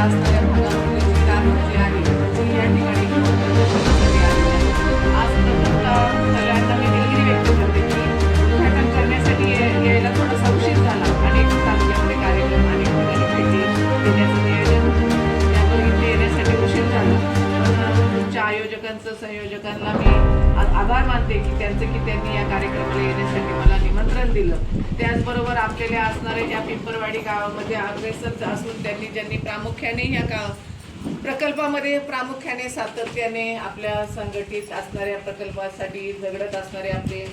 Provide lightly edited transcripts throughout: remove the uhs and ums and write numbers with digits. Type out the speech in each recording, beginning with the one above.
असणाऱ्या भागामध्ये जी रानभाजी आहे ती या ठिकाणी प्रदर्शनासाठी आलेली आहे. आज प्रथमतः पहिल्यांदा मी दिलगिरी व्यक्त करते की उद्घाटन करण्यासाठी यायला थोडासा उशीर झाला. अनेक तालुक्यामध्ये कार्यक्रम आणि भेटी देण्याचं नियोजन त्यामुळे इथे येण्यासाठी उशीर झाला. पण तुमच्या आयोजकांचं संयोजकांना मी आभार मानते की त्यांनी या कार्यक्रमाला येण्यासाठी मला निमंत्रण दिलं. त्याचबरोबर आपल्याला असणाऱ्या या पिंपरवाडी गावामध्ये अग्रेसर असून ज्यांनी प्रामुख्याने ह्या प्रकल्पामध्ये प्रामुख्याने सातत्याने आपल्या संघटित असणाऱ्या प्रकल्पासाठी झगडत असणारे आपले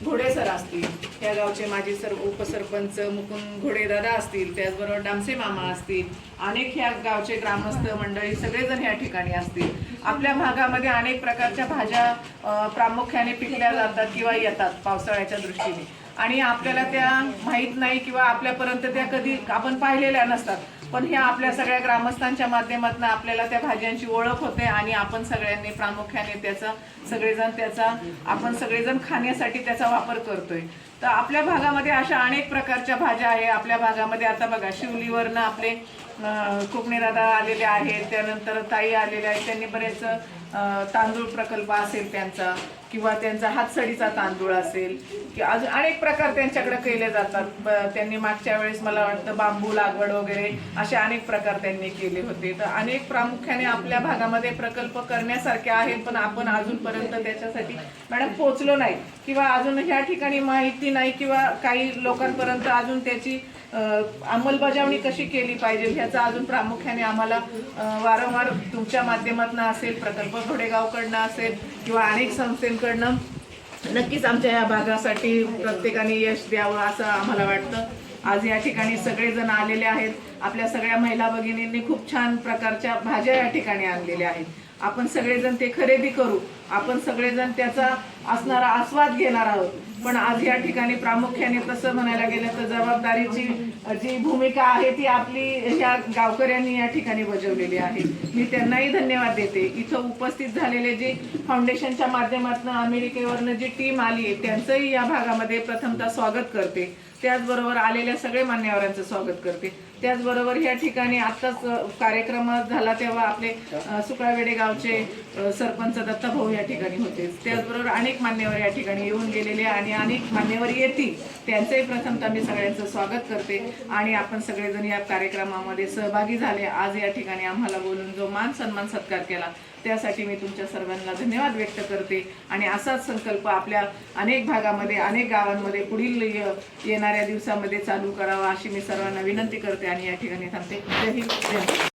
घोडे सर असतील, या गावचे माजी उपसरपंच मुकुंद घोडेदादा असतील, त्याचबरोबर डामसे मामा असतील, अनेक ह्या गावचे ग्रामस्थ मंडळी सगळेजण ह्या ठिकाणी असतील. आपल्या भागामध्ये अनेक प्रकारच्या भाज्या प्रामुख्याने पिकल्या जातात किंवा येतात पावसाळ्याच्या दृष्टीने आणि आपल्याला त्या माहीत नाही किंवा आपल्यापर्यंत त्या कधी आपण पाहिलेल्या नसतात. पण ह्या आपल्या सगळ्या ग्रामस्थांच्या माध्यमातून आपल्याला त्या भाज्यांची ओळख होते आणि आपण सगळ्यांनी प्रामुख्याने आपण सगळेजण खाण्यासाठी त्याचा वापर करतोय. तर आपल्या भागामध्ये अशा अनेक प्रकारच्या भाज्या आहे. आपल्या भागामध्ये आता बघा शिवलीवरनं आपले कोकणी दादा आलेले आहेत, त्यानंतर ताई आलेले आहेत. त्यांनी बरेच तांदूळ प्रकल्प असेल त्यांचा किंवा त्यांचा हातसडीचा तांदूळ असेल की अजून अनेक प्रकार त्यांच्याकडे केले जातात. त्यांनी मागच्या वेळेस मला वाटतं बांबू लागवड वगैरे असे अनेक प्रकार त्यांनी केले होते. तर अनेक प्रामुख्याने आपल्या भागामध्ये प्रकल्प करण्यासारखे आहेत, पण आपण अजूनपर्यंत त्याच्यासाठी मॅडम पोचलो नाही किंवा अजून ह्या ठिकाणी माहिती नाही किंवा काही लोकांपर्यंत अजून त्याची अंमलबजावणी कशी केली पाहिजे ह्याचा अजून प्रामुख्याने आम्हाला वारंवार तुमच्या माध्यमातून असेल, प्रकल्प घोडेगावकडनं असेल किंवा अनेक संस्थांकडनं नक्कीच आमच्या या भागासाठी प्रत्येकाने यश द्यावं असं आम्हाला वाटतं. आज या ठिकाणी सगळेजण आलेले आहेत. आपल्या सगळ्या महिला भगिनींनी खूप छान प्रकारच्या भाज्या या ठिकाणी आणलेल्या आहेत. आपण सगळेजण ते खरेदी करू, आपण सगळेजण त्याचा असणारा आस्वाद घेणार आहोत. पण आज या ठिकाणी प्रामुख्याने तसं म्हणायला गेलं तर जबाबदारीची जी भूमिका आहे ती आपली ह्या गावकऱ्यांनी या ठिकाणी बजावलेली आहे. मी त्यांनाही धन्यवाद देते. इथं उपस्थित झालेले जे फाउंडेशनच्या माध्यमातून अमेरिकेवरनं जी टीम आली आहे त्यांचंही या भागामध्ये प्रथमतः स्वागत करते. त्याचबरोबर आलेल्या सगळे मान्यवरांचं स्वागत करते. त्याचबरोबर या ठिकाणी आत्ताच कार्यक्रम झाला तेव्हा आपले सुकाळवेडे गावचे सरपंच दत्ताभाऊ या ठिकाणी होते. त्याचबरोबर अनेक मान्यवर या ठिकाणी येऊन गेलेले आणि अनेक मान्यवर येतील. त्यांचंही प्रथमतः मी सगळ्यांचं स्वागत करते आणि आपण सगळेजण या कार्यक्रमामध्ये सहभागी झाले. आज या ठिकाणी आम्हाला बोलून जो मान सन्मान सत्कार केला त्यासाठी मी तुमच्या सर्वांना धन्यवाद व्यक्त करते आणि असाच संकल्प आपल्या अनेक भागामध्ये अनेक गावांमध्ये पुढील येणाऱ्या दिवसामध्ये चालू करावा अशी मी सर्वांना विनंती करते आणि या ठिकाणी थांबते. जय हिंद, जय महाराष्ट्र.